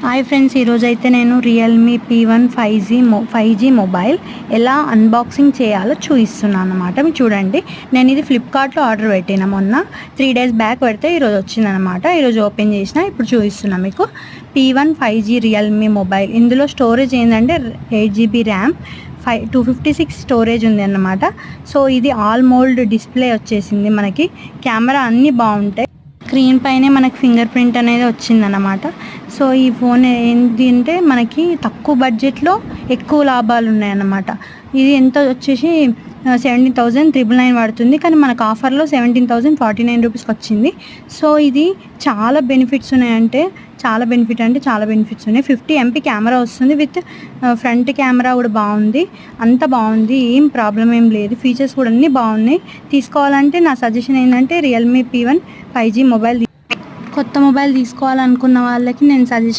Hi friends, ఈరోజు అయితే నేను రియల్మీ P1 5G మొబైల్ ఎలా అన్బాక్సింగ్ చేయాలో చూపిస్తున్నాను అనమాట. మీరు చూడండి, నేను ఇది ఫ్లిప్కార్ట్లో ఆర్డర్ పెట్టిన మొన్న 3 days బ్యాక్ పెడితే ఈరోజు వచ్చిందనమాట. ఈరోజు ఓపెన్ చేసిన, ఇప్పుడు చూపిస్తున్నా మీకు. P1 5G Realme mobile. ఇందులో స్టోరేజ్ ఏంటంటే 8GB ర్యామ్, 256 స్టోరేజ్ ఉంది అన్నమాట. సో ఇది ఆల్ మోల్డ్ డిస్ప్లే వచ్చేసింది. మనకి కెమెరా అన్నీ బాగుంటాయి. స్క్రీన్ పైనే మనకి ఫింగర్ ప్రింట్ అనేది వచ్చిందన్నమాట. సో ఈ ఫోన్ ఏంటి అంటే మనకి తక్కువ బడ్జెట్లో ఎక్కువ లాభాలు ఉన్నాయన్నమాట. ఇది ఎంత వచ్చేసి 17,999 పడుతుంది, కానీ మనకు ఆఫర్లో 17,049 రూపీస్కి వచ్చింది. సో ఇది చాలా బెనిఫిట్స్ ఉన్నాయంటే చాలా బెనిఫిట్స్ ఉన్నాయి. 50 MP కెమెరా వస్తుంది, విత్ ఫ్రంట్ కెమెరా కూడా బాగుంది. అంత బాగుంది, ఏం ప్రాబ్లం ఏం లేదు. ఫీచర్స్ కూడా అన్నీ బాగున్నాయి. తీసుకోవాలంటే నా సజెషన్ ఏంటంటే రియల్మీ P1 5G మొబైల్. కొత్త మొబైల్ తీసుకోవాలనుకున్న వాళ్ళకి నేను సజెషన్